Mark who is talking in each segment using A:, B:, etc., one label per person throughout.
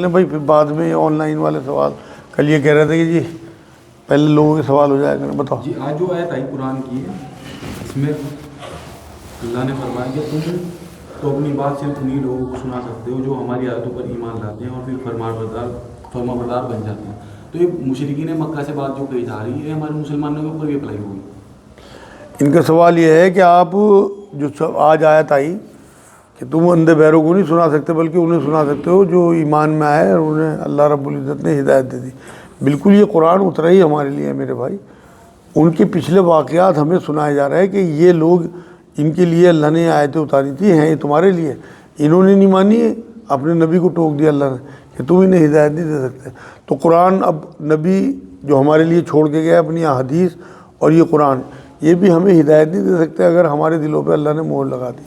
A: بھائی پھر بعد میں آن لائن والے سوال کل یہ کہہ رہے تھے کہ جی پہلے لوگوں کے سوال ہو جائے گا. بتاؤ
B: جی. آج جو آیت آئی قرآن کی ہے اس میں اللہ نے فرمایا کہ تم تو اپنی بات صرف انہیں لوگوں کو سنا سکتے ہو جو ہماری آیتوں پر ایمان لاتے ہیں اور پھر فرما بردار بن جاتے ہیں. تو یہ مشرکین مکہ سے بات جو کہی جا رہی ہے ہمارے مسلمانوں کے اوپر بھی اپلائی ہوگی.
A: ان کا سوال یہ ہے کہ آپ جو آج آیت آئی کہ تم اندھے بہروں کو نہیں سنا سکتے بلکہ انہیں سنا سکتے ہو جو ایمان میں آئے اور انہیں اللہ رب العزت نے ہدایت دے دی. بالکل یہ قرآن اترا ہی ہمارے لیے ہے میرے بھائی. ان کے پچھلے واقعات ہمیں سنائے جا رہے ہیں کہ یہ لوگ ان کے لیے اللہ نے آیتیں اتاری تھی ہیں یہ تمہارے لیے. انہوں نے نہیں مانی ہے, اپنے نبی کو ٹوک دیا اللہ نے کہ تم انہیں ہدایت نہیں دے سکتے. تو قرآن اب نبی جو ہمارے لیے چھوڑ کے گیا اپنی احادیث اور یہ قرآن یہ بھی ہمیں ہدایت نہیں دے سکتے اگر ہمارے دلوں پہ اللہ نے مہر لگا دی.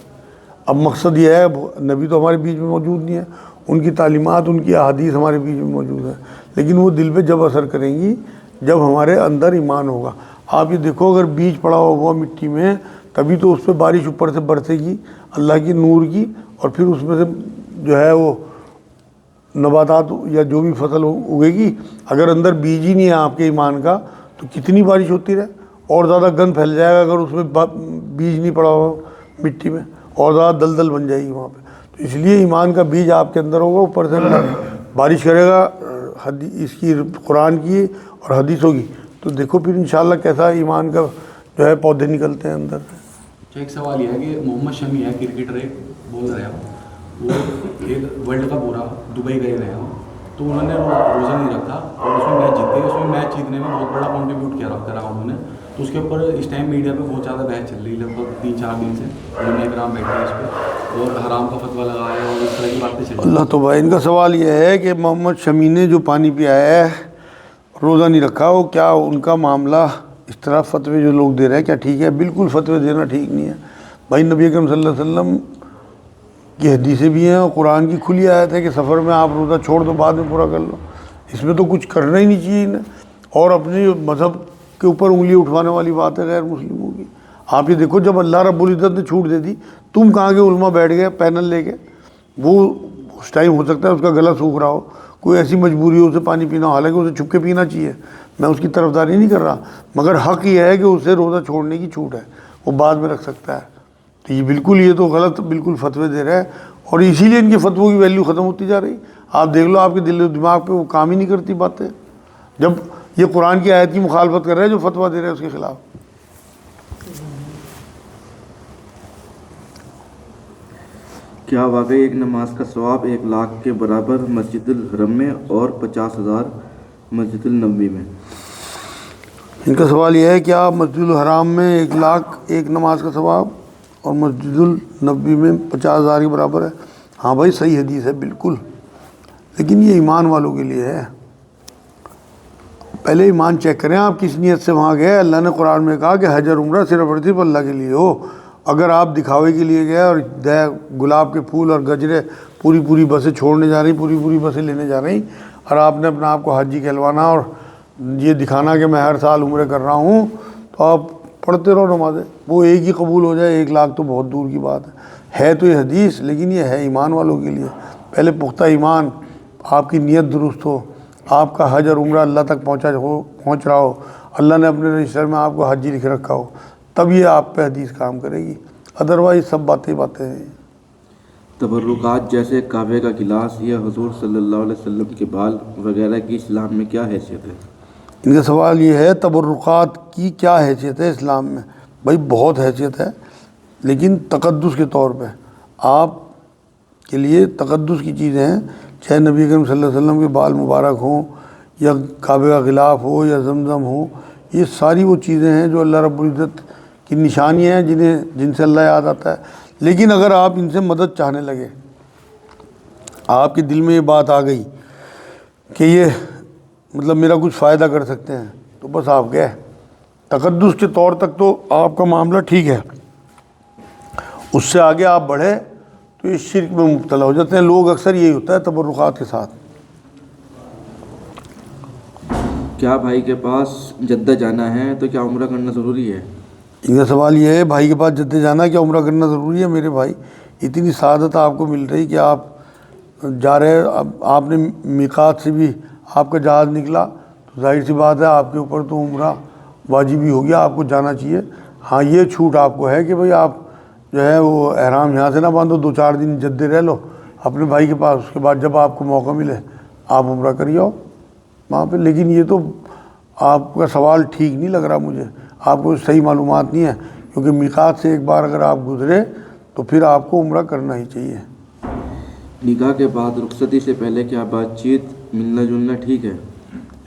A: اب مقصد یہ ہے نبی تو ہمارے بیچ میں موجود نہیں ہے, ان کی تعلیمات ان کی احادیث ہمارے بیچ میں موجود ہیں, لیکن وہ دل پہ جب اثر کریں گی جب ہمارے اندر ایمان ہوگا. آپ یہ دیکھو اگر بیج پڑا ہوا مٹی میں تبھی تو اس پہ بارش اوپر سے برسے گی اللہ کی نور کی, اور پھر اس میں سے جو ہے وہ نباتات یا جو بھی فصل اگے گی. اگر اندر بیج ہی نہیں ہے آپ کے ایمان کا تو کتنی بارش ہوتی رہے اور زیادہ گند پھیل جائے گا. اگر اس میں بیج نہیں پڑا ہوا مٹی میں اور زیادہ دلدل بن جائے گی وہاں پہ. تو اس لیے ایمان کا بیج آپ کے اندر ہوگا, اوپر سے اللہ بارش کرے گا اس کی قرآن کی اور حدیثوں کی, تو دیکھو پھر انشاءاللہ کیسا ایمان کا جو ہے پودے نکلتے ہیں اندر سے.
B: ایک سوال یہ ہے کہ محمد شمی ہے کرکٹر ایک بول رہے ہیں وہ ایک ورلڈ کپ ہو رہا دبئی گئے رہے ہیں تو انہوں نے روزہ نہیں رکھا اور اس میں میچ جیتے, اس میں میچ جیتنے میں بہت بڑا کنٹریبیوٹ کرا انہوں نے. تو اس کے اوپر اس ٹائم میڈیا پہ بہت زیادہ بحث چل رہی ہے, لگ بھگ 3-4 دن سے علماء کرام بیٹھے ہیں اس پہ اور حرام کا فتویٰ لگایا ہے اور اس طرح کی باتیں چل رہی ہیں.
A: اللہ تو بھائی ان کا سوال یہ ہے کہ محمد شمی نے جو پانی پیا ہے روزہ نہیں رکھا, وہ کیا ان کا معاملہ اس طرح فتوے جو لوگ دے رہے ہیں کیا ٹھیک ہے؟ بالکل فتوے دینا ٹھیک نہیں ہے بھائی. نبی اکرم صلی اللہ علیہ وسلم کی حدیثیں بھی ہیں اور قرآن کی کھلی آیت ہے کہ سفر میں آپ روزہ چھوڑ دو بعد میں پورا کر لو. اس میں تو کچھ کرنا ہی نہیں چاہیے انہیں, اور اپنی مذہب کے اوپر انگلی اٹھوانے والی بات ہے غیر مسلموں کی. آپ یہ دیکھو جب اللہ رب العزت نے چھوٹ دے دی تم کہاں کے علماء بیٹھ گئے پینل لے کے, وہ اس ٹائم ہو سکتا ہے اس کا گلا سوکھ رہا ہو, کوئی ایسی مجبوری ہو اسے پانی پینا ہو, حالانکہ اسے چھپ کے پینا چاہیے, میں اس کی طرفداری نہیں کر رہا, مگر حق یہ ہے کہ اسے روزہ چھوڑنے کی چھوٹ ہے, وہ بعد میں رکھ سکتا ہے. تو یہ بالکل یہ تو غلط بالکل فتوے دے رہے ہیں اور اسی لیے ان کے فتووں کی ویلیو ختم ہوتی جا رہی. آپ دیکھ لو آپ کے دل و دماغ پہ وہ کام ہی نہیں کرتی باتیں جب یہ قرآن کی آیت کی مخالفت کر رہے ہیں جو فتویٰ دے رہے ہیں اس کے خلاف.
C: کیا واقعی ایک نماز کا ثواب 1 لاکھ کے برابر مسجد الحرم میں اور 50,000 مسجد النبوی میں؟
A: ان کا سوال یہ ہے کہ آپ مسجد الحرام میں 1 لاکھ ایک نماز کا ثواب اور مسجد النبوی میں 50,000 کے برابر ہے. ہاں بھائی صحیح حدیث ہے بالکل, لیکن یہ ایمان والوں کے لیے ہے. پہلے ایمان چیک کریں آپ کس نیت سے وہاں گئے. اللہ نے قرآن میں کہا کہ حج اور عمرہ صرف اور صرف اللہ کے لیے ہو. اگر آپ دکھاوے کے لیے گئے اور گلاب کے پھول اور گجرے پوری بسیں چھوڑنے جا رہی, پوری بسیں لینے جا رہی, اور آپ نے اپنا آپ کو حاجی کہلوانا اور یہ دکھانا کہ میں ہر سال عمرے کر رہا ہوں, تو آپ پڑھتے رہو نمازیں, وہ ایک ہی قبول ہو جائے 1 لاکھ تو بہت دور کی بات ہے. تو یہ حدیث, لیکن یہ ہے ایمان والوں کے لیے. پہلے پختہ ایمان, آپ کی نیت درست ہو, آپ کا حج اور عمرہ اللہ تک پہنچ رہا ہو, اللہ نے اپنے رجسٹر میں آپ کو حاجی لکھ رکھا ہو, تب یہ آپ پہ حدیث کام کرے گی. ادروائز سب باتیں ہیں.
C: تبرکات جیسے کعبے کا گلاس یا حضور صلی اللہ علیہ وسلم کے بال وغیرہ کی اسلام میں کیا حیثیت ہے؟
A: ان کا سوال یہ ہے تبرکات کی کیا حیثیت ہے اسلام میں. بھائی بہت حیثیت ہے, لیکن تقدس کے طور پہ آپ کے لیے تقدس کی چیزیں ہیں, چاہے نبی اکرم صلی اللہ علیہ وسلم کے بال مبارک ہوں یا کعبے کا غلاف ہو یا زمزم ہو, یہ ساری وہ چیزیں ہیں جو اللہ رب العزت کی نشانیاں ہیں جن سے اللہ یاد آتا ہے. لیکن اگر آپ ان سے مدد چاہنے لگے, آپ کے دل میں یہ بات آ گئی کہ یہ مطلب میرا کچھ فائدہ کر سکتے ہیں, تو بس آپ گئے. تقدس کے طور تک تو آپ کا معاملہ ٹھیک ہے, اس سے آگے آپ بڑھے تو اس شرک میں مبتلا ہو جاتے ہیں لوگ. اکثر یہی ہوتا ہے تبرکات کے ساتھ.
C: کیا بھائی کے پاس جدہ جانا ہے تو کیا عمرہ کرنا ضروری ہے؟
A: ان کا سوال یہ ہے بھائی کے پاس جدہ جانا ہے کیا عمرہ کرنا ضروری ہے؟ میرے بھائی اتنی سعادت آپ کو مل رہی کہ آپ جا رہے اب آپ نے میقات سے بھی آپ کا جہاز نکلا تو ظاہر سی بات ہے آپ کے اوپر تو عمرہ واجب ہی ہو گیا، آپ کو جانا چاہیے۔ ہاں یہ چھوٹ آپ کو ہے کہ بھئی آپ جو ہے وہ احرام یہاں سے نہ باندھو، 2-4 دن جدے رہ لو اپنے بھائی کے پاس، اس کے بعد جب آپ کو موقع ملے آپ عمرہ کر آؤ وہاں پہ۔ لیکن یہ تو آپ کا سوال ٹھیک نہیں لگ رہا مجھے، آپ کو صحیح معلومات نہیں ہے، کیونکہ میقات سے ایک بار اگر آپ گزرے تو پھر آپ کو عمرہ کرنا ہی چاہیے۔
C: نکاح کے بعد رخصتی سے پہلے کیا بات چیت ملنا جلنا ٹھیک ہے؟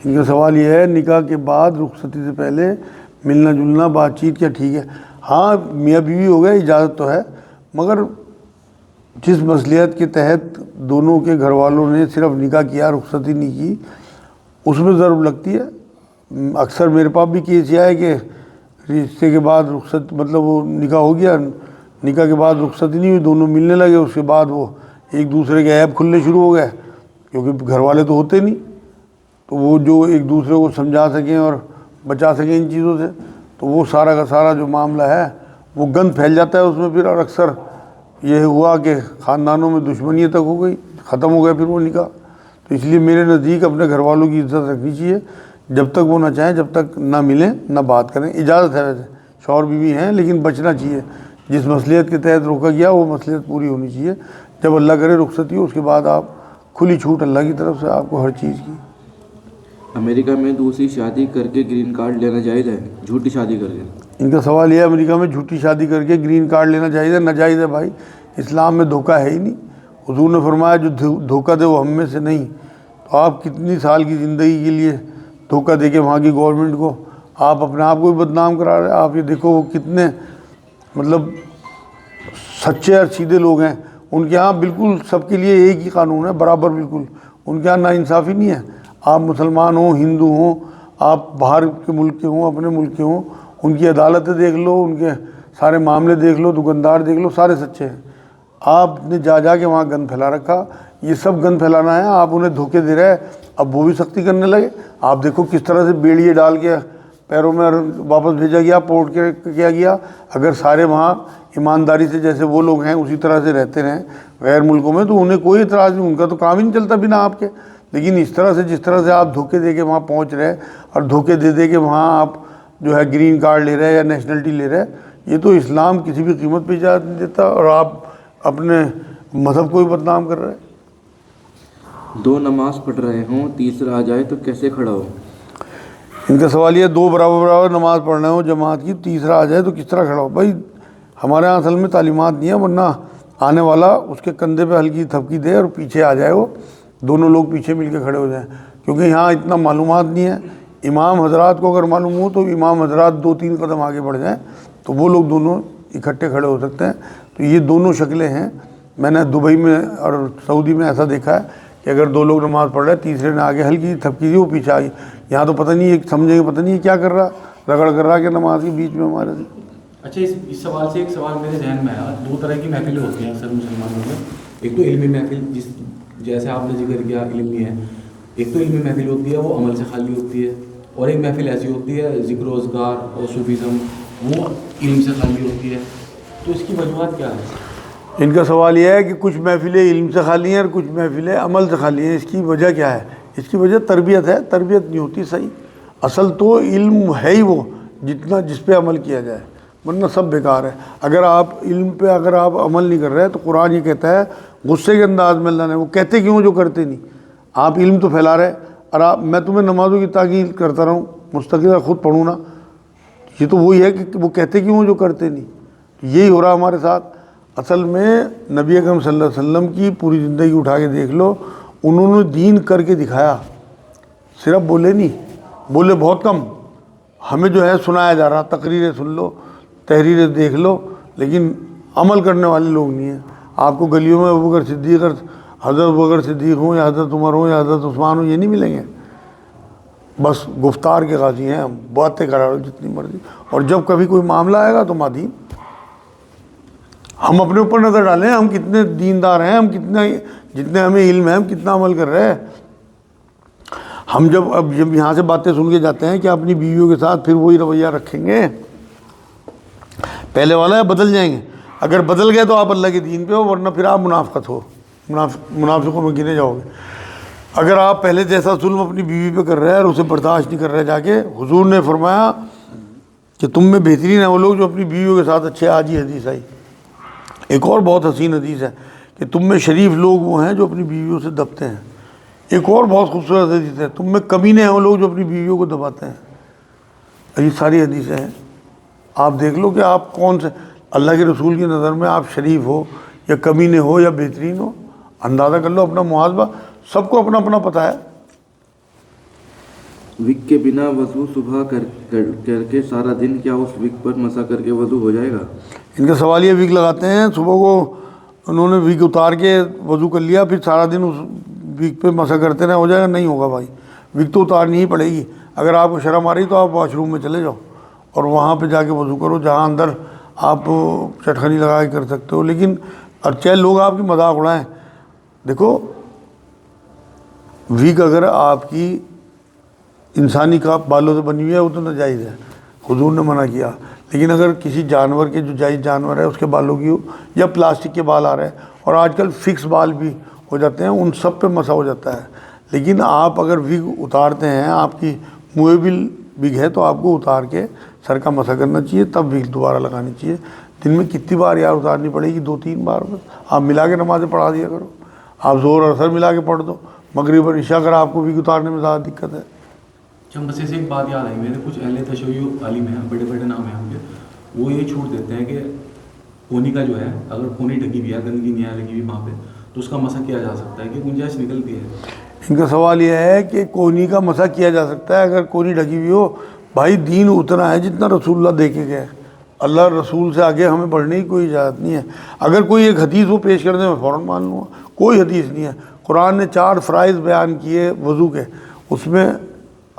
A: ان کا سوال یہ ہے نکاح کے بعد رخصتی سے پہلے ملنا جلنا بات چیت کیا ٹھیک ہے؟ ہاں میاں بیوی ہو گئے، اجازت تو ہے، مگر جس مصلحت کے تحت دونوں کے گھر والوں نے صرف نکاح کیا، رخصتی نہیں کی، اس میں ضرور لگتی ہے۔ اکثر میرے پاس بھی کیس یہ ہے کہ رشتے کے بعد رخصت مطلب وہ نکاح ہو گیا، نکاح کے بعد رخصتی نہیں ہوئی، دونوں ملنے لگے، اس کے بعد وہ ایک دوسرے کے عیب کھلنے شروع ہو گئے، کیونکہ گھر والے تو ہوتے نہیں، تو وہ جو ایک دوسرے کو سمجھا سکیں اور بچا سکیں ان چیزوں سے، تو وہ سارا کا سارا جو معاملہ ہے وہ گند پھیل جاتا ہے اس میں پھر، اور اکثر یہ ہوا کہ خاندانوں میں دشمنی تک ہو گئی، ختم ہو گیا پھر وہ نکاح۔ تو اس لیے میرے نزدیک اپنے گھر والوں کی عزت رکھنی چاہیے، جب تک وہ نہ چاہیں جب تک نہ ملیں نہ بات کریں۔ اجازت ہے ویسے شوہر بیوی ہیں، لیکن بچنا چاہیے، جس مصلحت کے تحت روکا گیا وہ مصلحت پوری ہونی چاہیے۔ جب اللہ کرے رخصتی ہو اس کے بعد آپ کھلی چھوٹ اللہ کی طرف سے آپ کو ہر چیز کی۔
C: امریکہ میں دوسری شادی کر کے گرین کارڈ لینا جائز ہے؟ جھوٹی شادی کر کے؟
A: ان کا سوال یہ ہے امریکہ میں جھوٹی شادی کر کے گرین کارڈ لینا جائز ہے؟ ناجائز ہے بھائی، اسلام میں دھوکہ ہے ہی نہیں۔ حضور نے فرمایا جو دھوکہ دے وہ ہم میں سے نہیں۔ تو آپ کتنی سال کی زندگی کے لیے دھوکہ دے کے وہاں کی گورنمنٹ کو آپ اپنے آپ کو بھی بدنام کرا رہے ہیں۔ آپ یہ دیکھو وہ کتنے مطلب سچے اور سیدھے لوگ ہیں، ان کے ہاں بالکل سب کے لیے ایک ہی قانون ہے، برابر بالکل، ان کے ہاں ناانصافی نہیں ہے۔ آپ مسلمان ہوں، ہندو ہوں، آپ باہر کے ملک کے ہوں، اپنے ملک کے ہوں، ان کی عدالتیں دیکھ لو، ان کے سارے معاملے دیکھ لو، دکاندار دیکھ لو، سارے سچے ہیں۔ آپ نے جا کے وہاں گند پھیلا رکھا، یہ سب گند پھیلانا ہے، آپ انہیں دھوکے دے رہے ہیں، اب وہ بھی سختی کرنے لگے۔ آپ دیکھو کس طرح سے بیڑیے ڈال کے پیروں میں واپس بھیجا گیا، پورٹ کے کیا گیا۔ اگر سارے وہاں ایمانداری سے جیسے وہ لوگ ہیں اسی طرح سے رہتے رہیں غیر ملکوں میں تو انہیں کوئی اعتراض نہیں، ان کا تو کام ہی نہیں چلتا بنا آپ کے۔ لیکن اس طرح سے جس طرح سے آپ دھوکے دے کے وہاں پہنچ رہے اور دھوکے دے کے وہاں آپ جو ہے گرین کارڈ لے رہے یا نیشنلٹی لے رہے، یہ تو اسلام کسی بھی قیمت پہ اجازت نہیں دیتا، اور آپ اپنے مذہب کو بھی بدنام کر رہے ہیں۔
C: دو نماز پڑھ رہے ہوں، تیسرا آ جائے تو کیسے کھڑا ہو؟
A: ان کا سوال یہ دو برابر نماز پڑھ رہے ہوں جماعت کی، تیسرا آ جائے تو کس طرح کھڑا ہو؟ بھائی ہمارے یہاں اصل میں تعلیمات نہیں ہے، ورنہ آنے والا اس کے کندھے پہ ہلکی تھپکی دے اور پیچھے آ جائے، وہ دونوں لوگ پیچھے مل کے کھڑے ہو جائیں، کیونکہ یہاں اتنا معلومات نہیں ہے۔ امام حضرات کو اگر معلوم ہو تو امام حضرات 2-3 قدم آگے بڑھ جائیں تو وہ لوگ دونوں اکٹھے کھڑے ہو سکتے ہیں۔ تو یہ دونوں شکلیں ہیں، میں نے دبئی میں اور سعودی میں ایسا دیکھا ہے کہ اگر 2 لوگ نماز پڑھ رہے ہیں، تیسرے نے آگے ہلکی تھپکی دی، وہ پیچھے آ گئی۔ یہاں تو پتہ نہیں ہے، سمجھیں گے پتہ نہیں ہے کیا کر رہا، رگڑ کر رہا کہ نماز کے بیچ میں ہمارے سے۔
B: اچھا اس سوال سے ایک سوال میرے ذہن میں آیا، 2 طرح کی محفلیں ہوتی ہیں اکثر مسلمانوں میں، ایک تو علمی محفل جیسے آپ نے ذکر کیا علمی ہے، ایک تو علمی محفل ہوتی ہے وہ عمل سے خالی ہوتی ہے، اور ایک محفل ایسی ہوتی ہے ذکر و اذکار اور صوفیزم، وہ علم سے خالی ہوتی ہے، تو اس کی وجوہات کیا ہے؟
A: ان کا سوال یہ ہے کہ کچھ محفلیں علم سے خالی ہیں اور کچھ محفلیں عمل سے خالی ہیں، اس کی وجہ کیا ہے؟ اس کی وجہ تربیت ہے، تربیت نہیں ہوتی صحیح۔ اصل تو علم ہے ہی وہ جس پہ عمل کیا جائے، ورنہ سب بیکار ہے۔ اگر آپ علم پہ اگر آپ عمل نہیں کر رہے تو قرآن یہ کہتا ہے غصے کے انداز میں اللہ نے، وہ کہتے کیوں جو کرتے نہیں؟ آپ علم تو پھیلا رہے اور میں تمہیں نمازوں کی تاکید کرتا رہوں مستقل خود پڑھوں نا، یہ تو وہی ہے کہ وہ کہتے کیوں جو کرتے نہیں۔ یہی ہو رہا ہمارے ساتھ۔ اصل میں نبی اکرم صلی اللہ علیہ وسلم کی پوری زندگی اٹھا کے دیکھ لو، انہوں نے دین کر کے دکھایا، صرف بولے نہیں، بولے بہت کم۔ ہمیں جو ہے سنایا جا رہا، تقریریں سن لو، تحریریں دیکھ لو، لیکن عمل کرنے والے لوگ نہیں ہیں۔ آپ کو گلیوں میں ابوبکر صدیق، حضرت ابوبکر صدیق ہوں یا حضرت عمر ہوں یا حضرت عثمان ہوں، یہ نہیں ملیں گے۔ بس گفتار کے غازی ہیں ہم، باتیں کرا رہے جتنی مرضی، اور جب کبھی کوئی معاملہ آئے گا تو مادین۔ ہم اپنے اوپر نظر ڈالیں، ہم کتنے دیندار ہیں، ہم جتنے ہمیں علم ہے، ہم کتنا عمل کر رہے ہیں۔ ہم جب یہاں سے باتیں سن کے جاتے ہیں کہ اپنی بیویوں کے ساتھ پھر وہی رویہ رکھیں گے، پہلے والا ہے بدل جائیں گے۔ اگر بدل گئے تو آپ اللہ کے دین پہ ہو، ورنہ پھر آپ منافقت ہو، منافقوں میں گنے جاؤ گے۔ اگر آپ پہلے جیسا ظلم اپنی بیوی پہ کر رہے ہیں اور اسے برداشت نہیں کر رہے، جا کے حضور نے فرمایا کہ تم میں بہترین ہیں وہ لوگ جو اپنی بیویوں کے ساتھ اچھے، آج ہی حدیث آئی۔ ایک اور بہت حسین حدیث ہے کہ تم میں شریف لوگ وہ ہیں جو اپنی بیویوں سے دبتے ہیں۔ ایک اور بہت خوبصورت حدیث ہے، تم میں کمینے ہیں وہ لوگ جو اپنی بیویوں کو دباتے ہیں۔ یہ ساری حدیثیں ہیں، آپ دیکھ لو کہ آپ کون سے اللہ کے رسول کی نظر میں آپ شریف ہو یا کمینے ہو یا بہترین ہو، اندازہ کر لو اپنا محاسبہ، سب کو اپنا اپنا پتہ ہے۔
C: وک کے بنا وضو صبح کر کے سارا دن کیا اس وک پر مسا کر کے وضو ہو جائے گا؟
A: ان کا سوال یہ وک لگاتے ہیں، صبح کو انہوں نے وک اتار کے وضو کر لیا، پھر سارا دن اس وک پہ مسا کرتے رہے، ہو جائے گا؟ نہیں ہوگا بھائی، وک تو اتارنی ہی پڑے گی۔ اگر آپ کو شرم آ رہی تو آپ واش روم میں چلے جاؤ اور وہاں پہ جا کے وضو کرو، جہاں اندر آپ چٹخنی لگا کے کر سکتے ہو۔ لیکن چاہے لوگ آپ کی مذاق اڑائیں، دیکھو وک اگر آپ کی انسانی کا بالوں سے بنی ہوئی ہے وہ تو ناجائز ہے، حضور نے منع کیا۔ لیکن اگر کسی جانور کے جو جائز جانور ہے اس کے بالوں کی ہو، یا پلاسٹک کے بال آ رہے ہیں، اور آج کل فکس بال بھی ہو جاتے ہیں، ان سب پہ مسا ہو جاتا ہے۔ لیکن آپ اگر وگ اتارتے ہیں، آپ کی موویبل وگ ہے، تو آپ کو اتار کے سر کا مسا کرنا چاہیے، تب وگ دوبارہ لگانی چاہیے۔ دن میں کتنی بار یار اتارنی پڑے گی؟ 2-3 بار بس۔ آپ ملا کے نمازیں پڑھا دیا کرو، آپ ظہر اور عصر ملا کے پڑھ دو، مغرب اور عشاء اگر آپ کو وگ اتارنے میں زیادہ دقت ہے۔
B: چمبسے سے ایک بات یاد آئی میرے، کچھ اہل تشیع عالم ہیں، بڑے بڑے نام ہیں ان کے، وہ یہ چھوٹ دیتے ہیں کہ کونی کا جو ہے، اگر کونی ڈھکی ہوئی ہے، گندگی نہیں لگی ہوئی وہاں پہ، تو اس کا مسا کیا جا سکتا ہے کہ گنجائش نکلتی ہے۔
A: ان کا سوال یہ ہے کہ کونی کا مسا کیا جا سکتا ہے اگر کونی ڈھکی ہوئی ہو؟ بھائی دین اتنا ہے جتنا رسول اللہ دے کے گئے، اللہ رسول سے آگے ہمیں بڑھنے کی کوئی اجازت نہیں ہے۔ اگر کوئی ایک حدیث وہ پیش کر دے میں فوراً مان لوں گا، کوئی حدیث نہیں ہے۔ قرآن نے 4 فرائض بیان کیے وضو کے، اس میں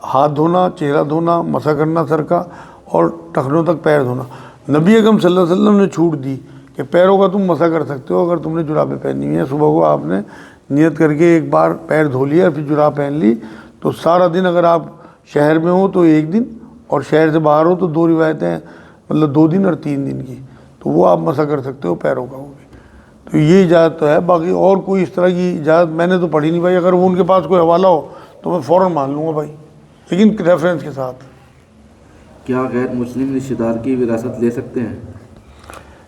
A: ہاتھ دھونا، چہرہ دھونا، مسا کرنا سر کا، اور ٹخنوں تک پیر دھونا۔ نبی اکرم صلی اللہ علیہ وسلم نے چھوٹ دی کہ پیروں کا تم مسا کر سکتے ہو اگر تم نے جرابیں پہنی ہوئی ہیں۔ صبح کو آپ نے نیت کر کے ایک بار پیر دھو لیا، پھر جراب پہن لی، تو سارا دن اگر آپ شہر میں ہو تو 1 دن، اور شہر سے باہر ہو تو 2 روایتیں، مطلب 2 دن اور 3 دن کی، تو وہ آپ مسا کر سکتے ہو پیروں کا ہوگی۔ تو یہ اجازت تو ہے، باقی اور کوئی اس طرح کی اجازت میں نے تو پڑھی نہیں بھائی۔ اگر وہ ان کے پاس کوئی حوالہ ہو تو میں فوراً مان لوں گا بھائی، لیکن ریفرنس کے ساتھ۔
C: کیا غیر مسلم رشتہ دار کی وراثت لے سکتے ہیں؟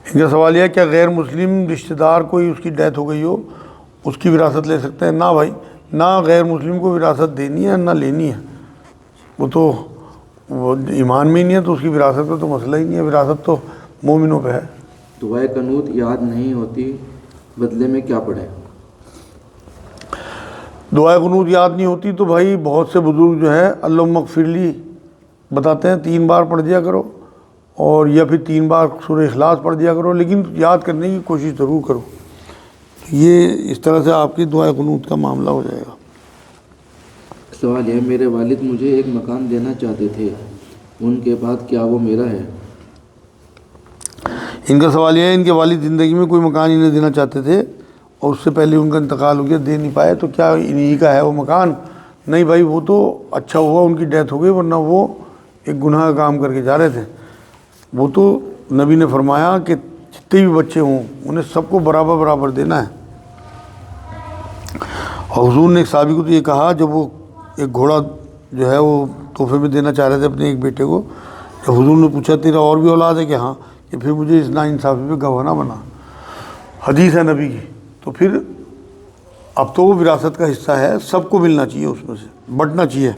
A: ان کا سوال یہ ہے کیا غیر مسلم رشتہ دار کوئی اس کی ڈیتھ ہو گئی ہو اس کی وراثت لے سکتے ہیں؟ نہ بھائی، نہ غیر مسلم کو وراثت دینی ہے نہ لینی ہے، وہ ایمان میں ہی نہیں ہے تو اس کی وراثت کا تو مسئلہ ہی نہیں ہے، وراثت تو مومنوں پہ ہے۔
C: دعائے قنوت یاد نہیں ہوتی، بدلے میں کیا پڑھیں؟
A: دعائے قنوت یاد نہیں ہوتی تو بھائی بہت سے بزرگ جو ہے اللہم اغفر لی بتاتے ہیں، 3 بار پڑھ دیا کرو، اور یا پھر 3 بار سورہ اخلاص پڑھ دیا کرو، لیکن یاد کرنے کی کوشش ضرور کرو۔ یہ اس طرح سے آپ کی دعائے قنوت کا معاملہ ہو جائے گا۔
C: سوال ہے، میرے والد مجھے ایک مکان دینا چاہتے تھے، ان کے بعد کیا وہ میرا ہے؟
A: ان کا سوال یہ ہے ان کے والد زندگی میں کوئی مکان انہیں دینا چاہتے تھے اور اس سے پہلے ان کا انتقال ہو گیا، دے نہیں پائے، تو کیا انہی کا ہے وہ مکان؟ نہیں بھائی، وہ تو اچھا ہوا ان کی ڈیتھ ہو گئی، ورنہ وہ ایک گناہ کا کام کر کے جا رہے تھے۔ وہ تو نبی نے فرمایا کہ جتنے بھی بچے ہوں انہیں سب کو برابر برابر دینا ہے۔ اور حضور نے ایک صحابی کو تو یہ کہا، جب وہ ایک گھوڑا جو ہے وہ تحفے میں دینا چاہ رہے تھے اپنے ایک بیٹے کو، جب حضور نے پوچھا تیرا اور بھی اولاد ہے کہ ہاں، کہ پھر مجھے اس ناانصافی پہ گواہ نہ بنا، حدیث ہے نبی کی۔ تو پھر اب تو وہ وراثت کا حصہ ہے، سب کو ملنا چاہیے، اس میں سے بٹنا چاہیے،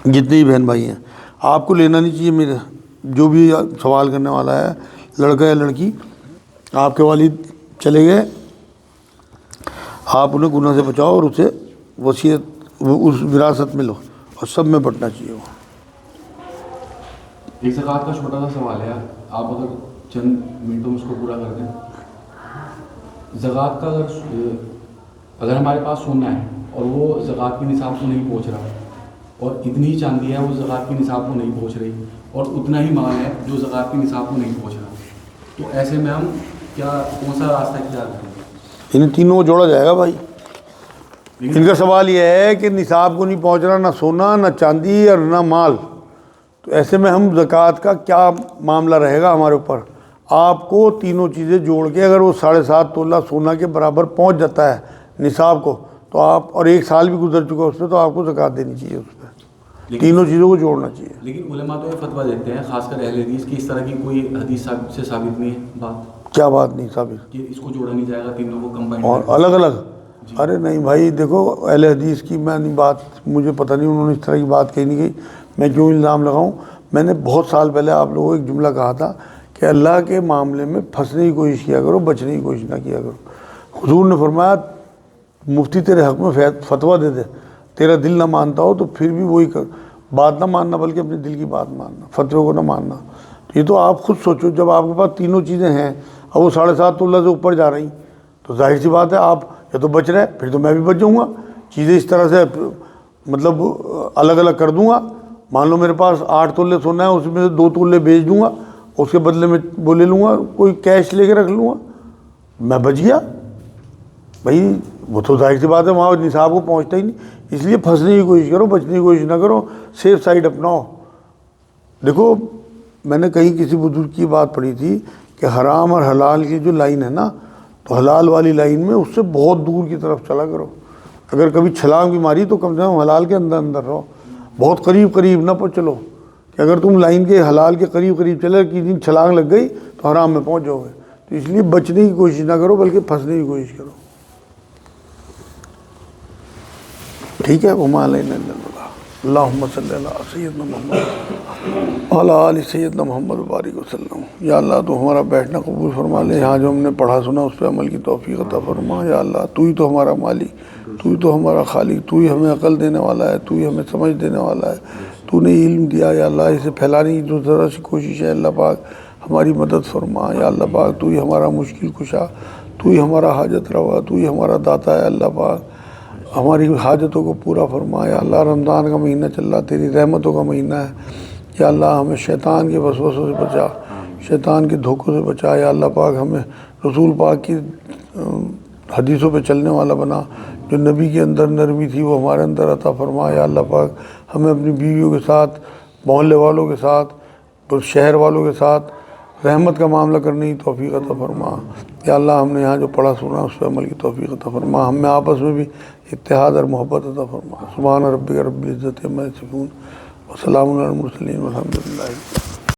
A: جتنے ہی بہن بھائی ہیں۔ آپ کو لینا نہیں چاہیے، میرے جو بھی سوال کرنے والا ہے، لڑکا یا لڑکی، آپ کے والد چلے گئے، آپ انہیں گناہ سے بچاؤ اور اسے وصیت اس وراثت میں لو، اور سب میں بٹنا چاہیے وہ۔
B: ایک زکوٰۃ کا چھوٹا سا سوال ہے، آپ اگر چند منٹوں میں اس کو پورا کر دیں۔ زکوٰۃ کا اگر ہمارے پاس سونا ہے اور وہ زکوٰۃ کی نصاب کو نہیں پہنچ رہا، اور اتنی ہی چاندی ہے وہ زکوٰۃ کی نصاب کو نہیں پہنچ رہی، اور اتنا ہی مال ہے جو زکوٰۃ کی نصاب کو نہیں پہنچ رہا، تو ایسے میں ہم کون سا راستہ اختیار کریں؟
A: ان تینوں کو جوڑا جائے گا بھائی۔ ان کا سوال یہ ہے کہ نصاب کو نہیں پہنچ رہا، نہ سونا نہ چاندی اور نہ مال، تو ایسے میں ہم زکوٰۃ کا کیا معاملہ رہے گا ہمارے اوپر؟ آپ کو تینوں چیزیں جوڑ کے اگر وہ 7.5 تولہ سونا کے برابر پہنچ جاتا ہے نصاب کو تو آپ، اور 1 سال بھی گزر چکا اس پہ، تو آپ کو زکوٰۃ دینی چاہیے اس پہ، تینوں چیزوں کو جوڑنا چاہیے۔
B: لیکن علماء تو یہ فتویٰ دیتے ہیں، خاص کر اہل حدیث، کی اس طرح کی کوئی حدیث سے ثابت نہیں ہے بات،
A: کیا بات نہیں ثابت؟
B: کہ اس کو جوڑا نہیں جائے گا، تینوں کو کمبائن
A: اور الگ الگ؟ ارے نہیں بھائی، دیکھو اہل حدیث کی میں نہیں بات، مجھے پتہ نہیں انہوں نے اس طرح کی بات کہی نہیں گئی، میں کیوں الزام لگاؤں؟ میں نے بہت سال پہلے آپ لوگوں کو ایک جملہ کہا تھا کہ اللہ کے معاملے میں پھنسنے کی کوشش کیا کرو، بچنے کی کوشش نہ کیا کرو۔ حضور نے فرمایا مفتی تیرے حق میں فتویٰ دے دے، تیرا دل نہ مانتا ہو تو پھر بھی وہی کر، بات نہ ماننا بلکہ اپنے دل کی بات ماننا، فتوے کو نہ ماننا۔ تو یہ تو آپ خود سوچو، جب آپ کے پاس تینوں چیزیں ہیں اور وہ 7.5 تولہ سے اوپر جا رہی تو ظاہر سی بات ہے آپ یا تو بچ رہے، پھر تو میں بھی بچ جاؤں گا۔ چیزیں اس طرح سے مطلب الگ الگ کر دوں گا، مان لو میرے پاس 8 تولے سونا ہے، اس میں سے 2 تولے بیچ دوں گا، اس کے بدلے میں وہ لے لوں گا، کوئی کیش لے کے رکھ لوں گا، میں بچ گیا بھائی۔ وہ تو ظاہر سی بات ہے وہاں نصاب کو پہنچتا ہی نہیں۔ اس لیے پھنسنے کی کوشش کرو، بچنے کی کوشش نہ کرو، سیف سائڈ اپناؤ۔ دیکھو میں نے کہیں کسی بزرگ کی بات پڑھی تھی کہ حرام اور حلال کی جو لائن ہے نا، تو حلال والی لائن میں اس سے بہت دور کی طرف چلا کرو۔ اگر کبھی چھلانگ بھی ماری تو کم سے کم حلال کے اندر اندر رہو، بہت قریب قریب نہ چلو، کہ اگر تم لائن کے حلال کے قریب قریب چلے کہ دن چھلانگ لگ گئی تو حرام میں پہنچ جاؤ گے۔ تو اس لیے بچنے کی کوشش نہ کرو بلکہ پھنسنے کی کوشش کرو، ٹھیک ہے؟ وما علینا الا البلاغ۔ اللہم صلی علی سیدنا محمد وعلی آل سیدنا محمد وبارک وسلم۔ یا اللہ تو ہمارا بیٹھنا قبول فرما لے، یہاں جو ہم نے پڑھا سنا اس پہ عمل کی توفیق عطا فرما۔ یا اللہ تو ہی تو ہمارا مالک، تو ہی تو ہمارا خالق، تو ہی ہمیں عقل دینے والا ہے، تو ہی ہمیں سمجھ دینے والا ہے، تو نے علم دیا۔ یا اللہ اسے پھیلانے کی جو ذرا سی کوشش ہے اللہ پاک ہماری مدد فرما۔ یا اللہ پاک تو ہی ہمارا مشکل کشا، تو ہی ہمارا حاجت روا، تو ہی ہمارا داتا ہے۔ اللہ پاک ہماری حاجتوں کو پورا فرما۔ یا اللہ رمضان کا مہینہ چل رہا، تیری رحمتوں کا مہینہ ہے۔ یا اللہ ہمیں شیطان کے وسوسوں سے بچا، شیطان کے دھوکوں سے بچا۔ یا اللہ پاک ہمیں رسول پاک کی حدیثوں پہ چلنے والا بنا، جو نبی کے اندر نرمی تھی وہ ہمارے اندر عطا فرما۔ یا اللہ پاک ہمیں اپنی بیویوں کے ساتھ، محلے والوں کے ساتھ، شہر والوں کے ساتھ رحمت کا معاملہ کرنے کی توفیق عطا فرما۔ یا اللہ ہم نے یہاں جو پڑھا سنا اس پہ عمل کی توفیق عطا فرما، ہم میں آپس میں بھی اتحاد اور محبت عطا فرما۔ سبحان ربک رب العزت عما یصفون وسلام علی المرسلین والحمد للہ۔